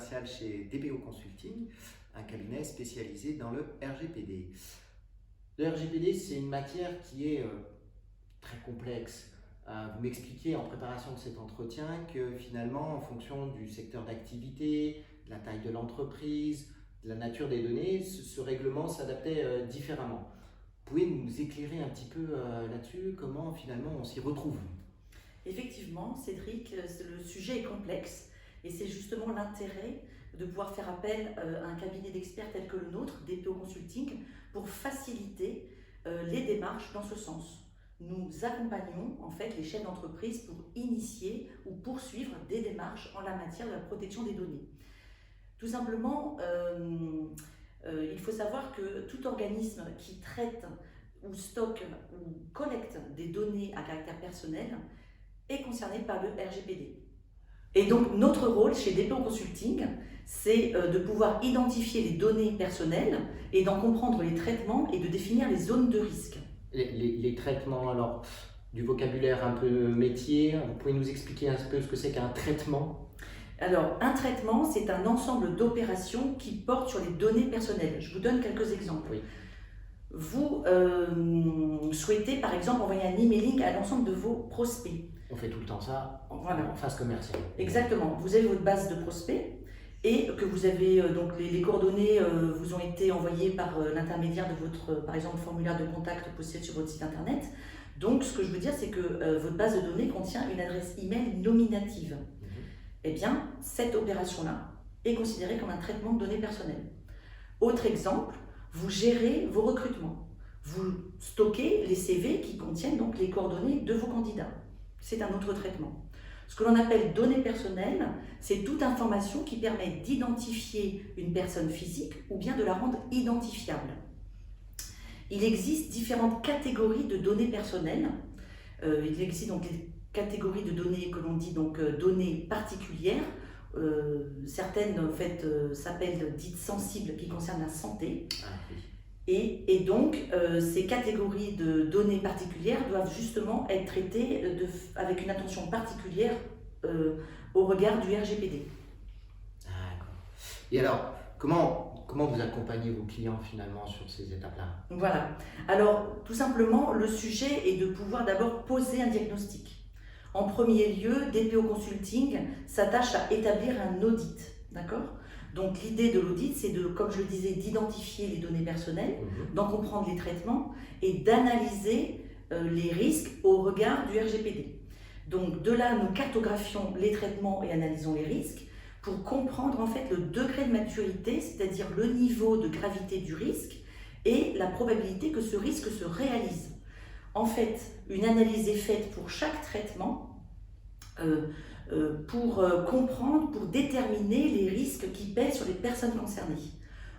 commercial chez DPO Consulting, un cabinet spécialisé dans le RGPD. Le RGPD, c'est une matière qui est très complexe. Vous m'expliquiez en préparation de cet entretien que finalement, en fonction du secteur d'activité, de la taille de l'entreprise, de la nature des données, ce règlement s'adaptait différemment. Vous pouvez nous éclairer un petit peu là-dessus, comment finalement on s'y retrouve? Effectivement, Cédric, le sujet est complexe et c'est justement l'intérêt de pouvoir faire appel à un cabinet d'experts tel que le nôtre, DPO Consulting, pour faciliter les démarches dans ce sens. Nous accompagnons en fait les chefs d'entreprise pour initier ou poursuivre des démarches en la matière de la protection des données. Tout simplement, il faut savoir que tout organisme qui traite ou stocke ou collecte des données à caractère personnel est concerné par le RGPD. Et donc notre rôle chez DPO Consulting, c'est de pouvoir identifier les données personnelles et d'en comprendre les traitements et de définir les zones de risque. Les traitements, alors du vocabulaire un peu métier, vous pouvez nous expliquer un peu ce que c'est qu'un traitement? Alors, un traitement, c'est un ensemble d'opérations qui portent sur les données personnelles. Je vous donne quelques exemples. Oui. Vous souhaitez par exemple envoyer un emailing à l'ensemble de vos prospects. On fait tout le temps ça Voilà. en phase commerciale. Exactement. Vous avez votre base de prospects et que vous avez donc les coordonnées vous ont été envoyées par l'intermédiaire de votre, par exemple, formulaire de contact posté sur votre site internet. Donc, ce que je veux dire, c'est que votre base de données contient une adresse email nominative. Eh bien, cette opération-là est considérée comme un traitement de données personnelles. Autre exemple, vous gérez vos recrutements. Vous stockez les CV qui contiennent donc les coordonnées de vos candidats. C'est un autre traitement. Ce que l'on appelle données personnelles, c'est toute information qui permet d'identifier une personne physique ou bien de la rendre identifiable. Il existe différentes catégories de données personnelles. Il existe donc les catégories de données que l'on dit donc données particulières. Certaines en fait s'appellent dites sensibles qui concernent la santé. Ah, oui. Et donc ces catégories de données particulières doivent justement être traitées avec une attention particulière au regard du RGPD. D'accord. Et alors, comment vous accompagnez vos clients finalement sur ces étapes-là? Voilà. Alors tout simplement, le sujet est de pouvoir d'abord poser un diagnostic. En premier lieu, DPO Consulting s'attache à établir un audit, d'accord? Donc l'idée de l'audit, c'est de, comme je le disais, d'identifier les données personnelles, d'en comprendre les traitements et d'analyser les risques au regard du RGPD. Donc de là, nous cartographions les traitements et analysons les risques pour comprendre en fait le degré de maturité, c'est-à-dire le niveau de gravité du risque et la probabilité que ce risque se réalise. En fait, une analyse est faite pour chaque traitement pour comprendre, pour déterminer les risques qui pèsent sur les personnes concernées.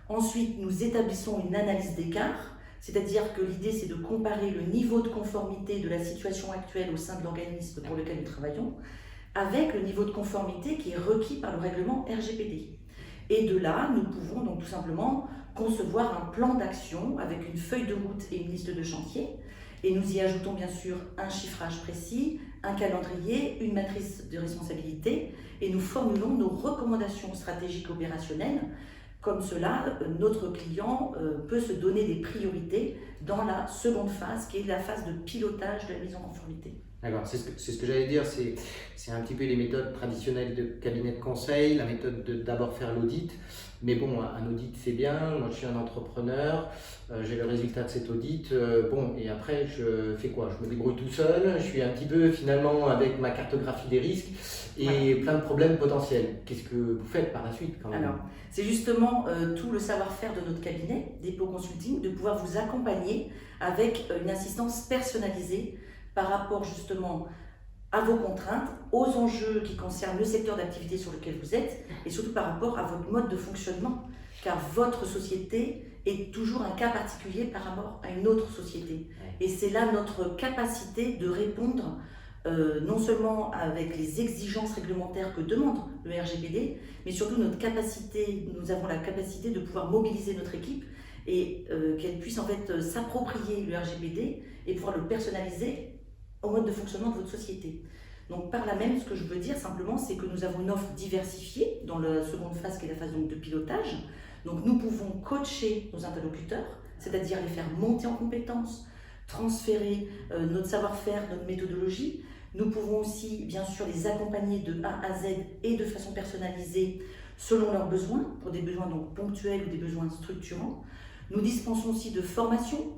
Ensuite, nous établissons une analyse d'écart, c'est-à-dire que l'idée c'est de comparer le niveau de conformité de la situation actuelle au sein de l'organisme pour lequel nous travaillons avec le niveau de conformité qui est requis par le règlement RGPD. Et de là, nous pouvons donc tout simplement concevoir un plan d'action avec une feuille de route et une liste de chantier. Et nous y ajoutons bien sûr un chiffrage précis, un calendrier, une matrice de responsabilité et nous formulons nos recommandations stratégiques opérationnelles. Comme cela, notre client peut se donner des priorités dans la seconde phase qui est la phase de pilotage de la mise en conformité. D'accord, c'est ce que j'allais dire, c'est un petit peu les méthodes traditionnelles de cabinet de conseil, la méthode de d'abord faire l'audit. Mais bon, un audit c'est bien, moi je suis un entrepreneur, j'ai le résultat de cet audit, bon, et après je fais quoi? Je me débrouille tout seul, je suis un petit peu finalement avec ma cartographie des risques et plein de problèmes potentiels. Qu'est-ce que vous faites par la suite quand même? Alors, c'est justement tout le savoir-faire de notre cabinet, DPO Consulting, de pouvoir vous accompagner avec une assistance personnalisée par rapport justement à vos contraintes, aux enjeux qui concernent le secteur d'activité sur lequel vous êtes et surtout par rapport à votre mode de fonctionnement, car votre société est toujours un cas particulier par rapport à une autre société. Et c'est là notre capacité de répondre non seulement avec les exigences réglementaires que demande le RGPD, mais surtout notre capacité, nous avons la capacité de pouvoir mobiliser notre équipe et qu'elle puisse en fait s'approprier le RGPD et pouvoir le personnaliser au mode de fonctionnement de votre société. Donc par là même, ce que je veux dire simplement, c'est que nous avons une offre diversifiée dans la seconde phase qui est la phase donc, de pilotage. Donc nous pouvons coacher nos interlocuteurs, c'est-à-dire les faire monter en compétences, transférer notre savoir-faire, notre méthodologie. Nous pouvons aussi bien sûr les accompagner de A à Z et de façon personnalisée selon leurs besoins, pour des besoins donc ponctuels ou des besoins structurants. Nous dispensons aussi de formation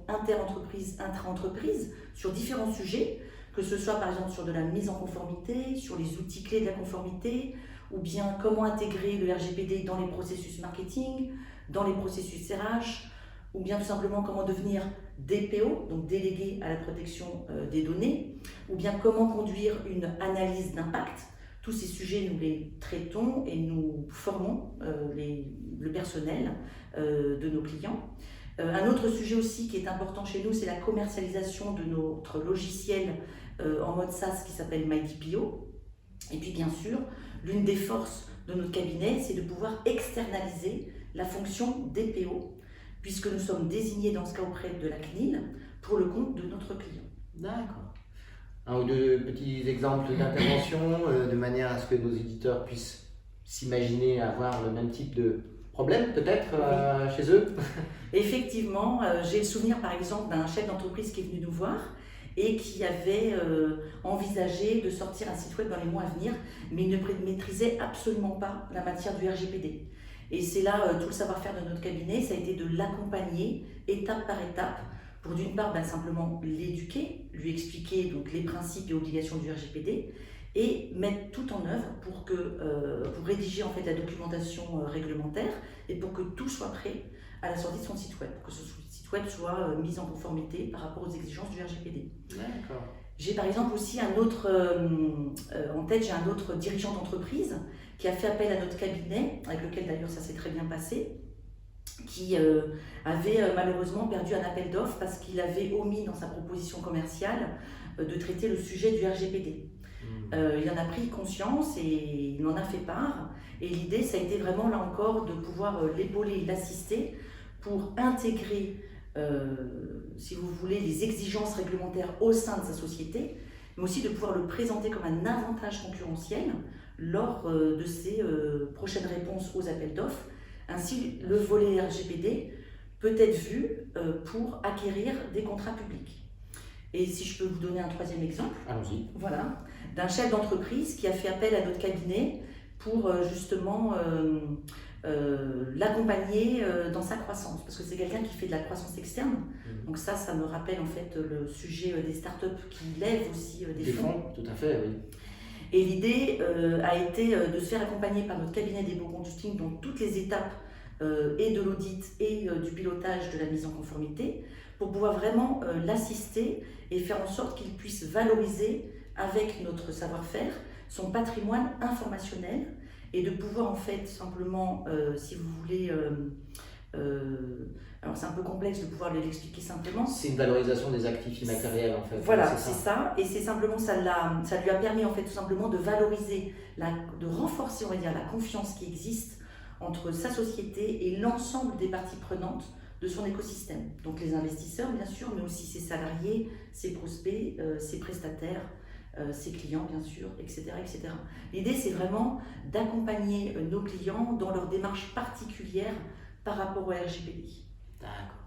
inter-entreprise, intra-entreprise, sur différents sujets, que ce soit par exemple sur de la mise en conformité, sur les outils clés de la conformité, ou bien comment intégrer le RGPD dans les processus marketing, dans les processus RH, ou bien tout simplement comment devenir DPO, donc délégué à la protection des données, ou bien comment conduire une analyse d'impact. Tous ces sujets, nous les traitons et nous formons le personnel de nos clients. Un autre sujet aussi qui est important chez nous, c'est la commercialisation de notre logiciel en mode SaaS qui s'appelle MyDPO. Et puis bien sûr, l'une des forces de notre cabinet, c'est de pouvoir externaliser la fonction DPO, puisque nous sommes désignés dans ce cas auprès de la CNIL pour le compte de notre client. D'accord. Un ou deux petits exemples d'intervention de manière à ce que nos éditeurs puissent s'imaginer avoir le même type de problème peut-être chez eux. Effectivement, j'ai le souvenir par exemple d'un chef d'entreprise qui est venu nous voir et qui avait envisagé de sortir un site web dans les mois à venir, mais il ne maîtrisait absolument pas la matière du RGPD. Et c'est là tout le savoir-faire de notre cabinet, ça a été de l'accompagner étape par étape pour d'une part simplement l'éduquer, lui expliquer donc, les principes et obligations du RGPD et mettre tout en œuvre pour rédiger en fait, la documentation réglementaire et pour que tout soit prêt à la sortie de son site web, pour que ce site web soit mis en conformité par rapport aux exigences du RGPD. D'accord. J'ai par exemple aussi en tête, j'ai un autre dirigeant d'entreprise qui a fait appel à notre cabinet, avec lequel d'ailleurs ça s'est très bien passé, qui avait malheureusement perdu un appel d'offres parce qu'il avait omis dans sa proposition commerciale de traiter le sujet du RGPD. Il en a pris conscience et il m'en a fait part. Et l'idée, ça a été vraiment là encore de pouvoir l'épauler, l'assister pour intégrer, si vous voulez, les exigences réglementaires au sein de sa société, mais aussi de pouvoir le présenter comme un avantage concurrentiel lors de ses prochaines réponses aux appels d'offres. Ainsi, le volet RGPD peut être vu pour acquérir des contrats publics. Et si je peux vous donner un troisième exemple, allons-y. Voilà, d'un chef d'entreprise qui a fait appel à notre cabinet pour justement l'accompagner dans sa croissance, parce que c'est quelqu'un qui fait de la croissance externe. Donc ça me rappelle en fait le sujet des startups qui lèvent aussi des fonds. Tout à fait, oui. Et l'idée a été de se faire accompagner par notre cabinet des beaux consulting dans toutes les étapes et de l'audit et du pilotage de la mise en conformité pour pouvoir vraiment l'assister et faire en sorte qu'il puisse valoriser avec notre savoir-faire son patrimoine informationnel et de pouvoir en fait simplement, si vous voulez, alors c'est un peu complexe de pouvoir l'expliquer simplement. C'est une valorisation des actifs immatériels en fait. Voilà, c'est ça. Et c'est simplement, ça lui a permis en fait tout simplement de valoriser, de renforcer on va dire la confiance qui existe entre sa société et l'ensemble des parties prenantes de son écosystème. Donc les investisseurs bien sûr, mais aussi ses salariés, ses prospects, ses prestataires, ses clients bien sûr, etc. etc. L'idée c'est vraiment d'accompagner nos clients dans leur démarche particulière par rapport au RGPD. D'accord.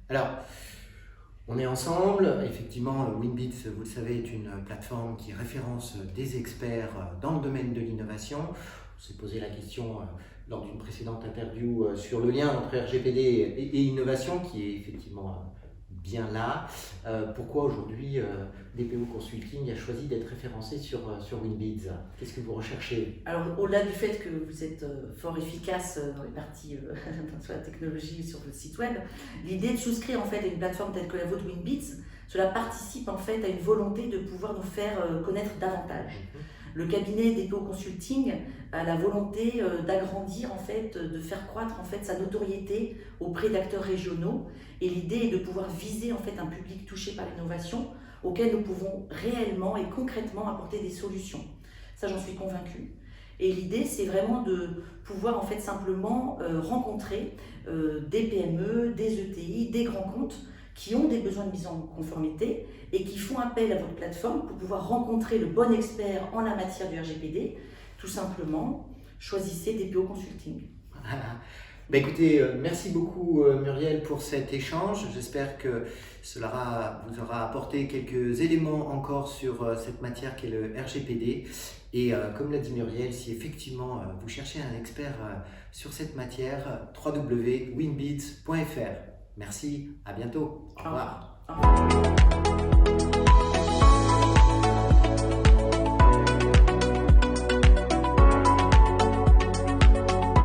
Alors, on est ensemble. Effectivement, Winbits, vous le savez, est une plateforme qui référence des experts dans le domaine de l'innovation. On s'est posé la question lors d'une précédente interview sur le lien entre RGPD et innovation, qui est effectivement bien là. Pourquoi aujourd'hui DPO Consulting a choisi d'être référencé sur Winbits? Qu'est-ce que vous recherchez? Alors, au-delà du fait que vous êtes fort efficace dans les parties sur la technologie sur le site web, l'idée de souscrire en fait à une plateforme telle que la vôtre Winbits, cela participe en fait à une volonté de pouvoir nous faire connaître davantage. Le cabinet DPO Consulting a la volonté d'agrandir en fait, de faire croître en fait sa notoriété auprès d'acteurs régionaux. Et l'idée est de pouvoir viser en fait un public touché par l'innovation auquel nous pouvons réellement et concrètement apporter des solutions. Ça, j'en suis convaincue. Et l'idée, c'est vraiment de pouvoir en fait simplement rencontrer des PME, des ETI, des grands comptes qui ont des besoins de mise en conformité et qui font appel à votre plateforme pour pouvoir rencontrer le bon expert en la matière du RGPD. Tout simplement, choisissez DPO Consulting. Voilà. Bah écoutez, merci beaucoup Muriel pour cet échange. J'espère que cela vous aura apporté quelques éléments encore sur cette matière qu'est le RGPD. Et comme l'a dit Muriel, si effectivement vous cherchez un expert sur cette matière, www.winbids.fr. Merci, à bientôt. Au revoir. Au revoir.